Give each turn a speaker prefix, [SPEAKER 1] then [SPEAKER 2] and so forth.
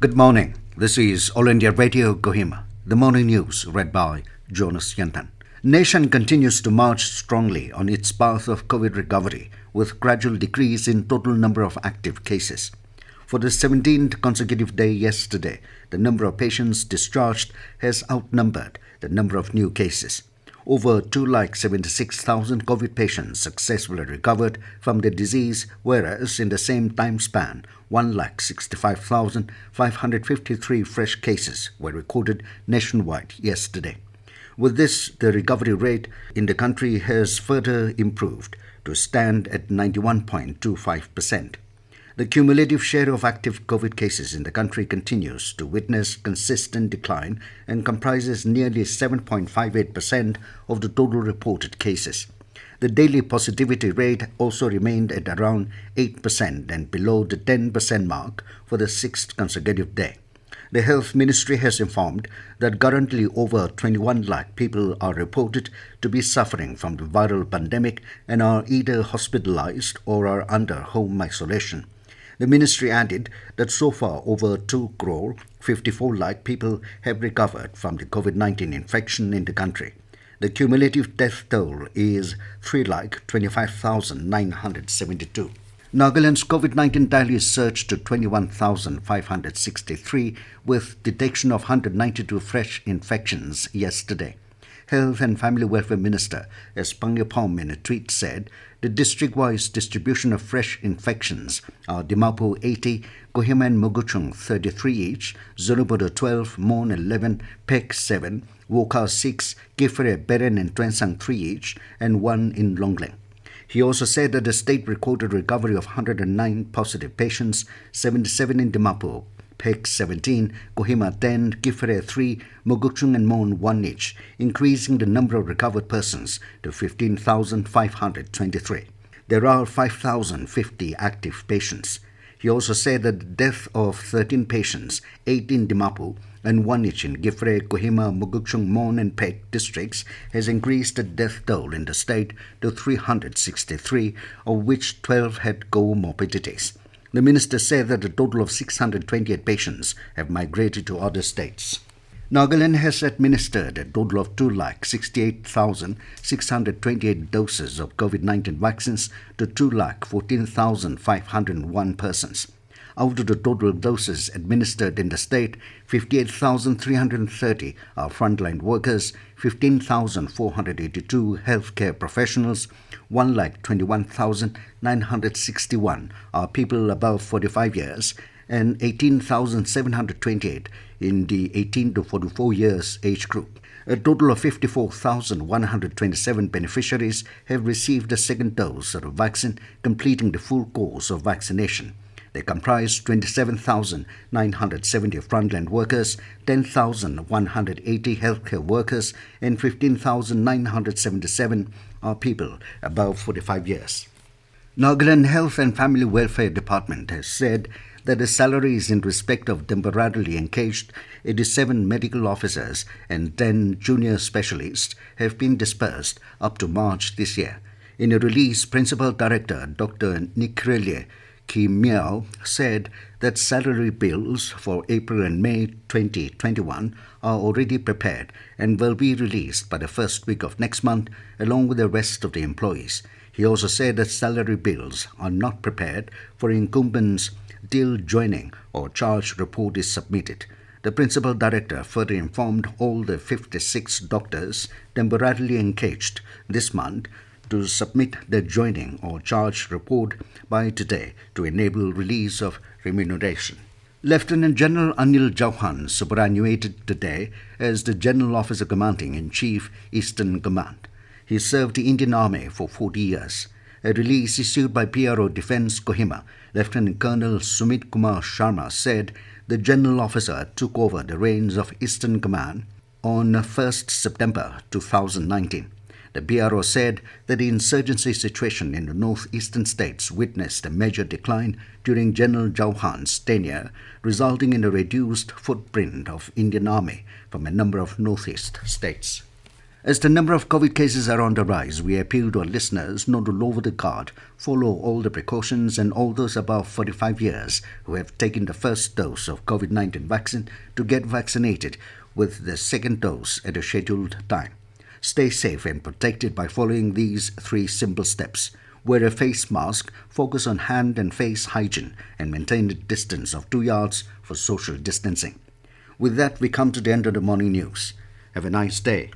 [SPEAKER 1] Good morning. This is All India Radio Kohima. The morning news read by Jonas Yantan. Nation continues to march strongly on its path of COVID recovery with gradual decrease in total number of active cases. For the 17th consecutive day yesterday, the number of patients discharged has outnumbered the number of new cases. Over 276,000 COVID patients successfully recovered from the disease, whereas in the same time span, 165,553 fresh cases were recorded nationwide yesterday. With this, the recovery rate in the country has further improved to stand at 91.25%. The cumulative share of active COVID cases in the country continues to witness consistent decline and comprises nearly 7.58% of the total reported cases. The daily positivity rate also remained at around 8% and below the 10% mark for the sixth consecutive day. The Health Ministry has informed that currently over 21 lakh people are reported to be suffering from the viral pandemic and are either hospitalized or are under home isolation. The ministry added that so far over 2 crore 54 lakh people have recovered from the COVID-19 infection in the country. The cumulative death toll is 3,25,972. Nagaland's COVID-19 tally surged to 21,563 with detection of 192 fresh infections yesterday. Health and Family Welfare Minister S. Pangapom in a tweet said the district-wise distribution of fresh infections are Dimapur 80, Kohima and Moguchung 33 each, Zonubodo 12, Mon 11, Pek 7, Woka 6, Kifere, Beren and Twensang 3 each, and 1 in Longling. He also said that the state recorded recovery of 109 positive patients, 77 in Dimapur, Pek 17, Kohima 10, Kifere 3, Moguchung and Mon 1 each, increasing the number of recovered persons to 15,523. There are 5,050 active patients. He also said that the death of 13 patients, 8 in Dimapur and 1 each in Gifre, Kohima, Moguchung, Mon and Pek districts, has increased the death toll in the state to 363, of which 12 had comorbidities. The minister said that a total of 628 patients have migrated to other states. Nagaland has administered a total of 268,628 doses of COVID-19 vaccines to 214,501 persons. Out of the total doses administered in the state, 58,330 are frontline workers, 15,482 healthcare professionals, 121,961 are people above 45 years, and 18,728 in the 18 to 44 years age group. A total of 54,127 beneficiaries have received the second dose of the vaccine, completing the full course of vaccination. They comprise 27,970 frontline workers, 10,180 healthcare workers, and 15,977 are people above 45 years. Nagaland Health and Family Welfare Department has said that the salaries in respect of temporarily engaged 87 medical officers and 10 junior specialists have been dispersed up to March this year. In a release, Principal Director Dr. Nikrelye Kim Miao said that salary bills for April and May 2021 are already prepared and will be released by the first week of next month along with the rest of the employees. He also said that salary bills are not prepared for incumbents till joining or charge report is submitted. The Principal Director further informed all the 56 doctors temporarily engaged this month to submit their joining or charge report by today to enable release of remuneration. Lieutenant General Anil Chauhan superannuated today as the General Officer Commanding-in-Chief, Eastern Command. He served the Indian Army for 40 years. A release issued by PRO Defence Kohima, Lieutenant Colonel Sumit Kumar Sharma said the General Officer took over the reins of Eastern Command on 1st September 2019. The PRO said that the insurgency situation in the northeastern states witnessed a major decline during General Chauhan's tenure, resulting in a reduced footprint of Indian Army from a number of northeast states. As the number of COVID cases are on the rise, we appeal to our listeners not to lower the guard, follow all the precautions, and all those above 45 years who have taken the first dose of COVID-19 vaccine to get vaccinated with the second dose at a scheduled time. Stay safe and protected by following these 3 simple steps. Wear a face mask, focus on hand and face hygiene, and maintain a distance of 2 yards for social distancing. With that, we come to the end of the morning news. Have a nice day.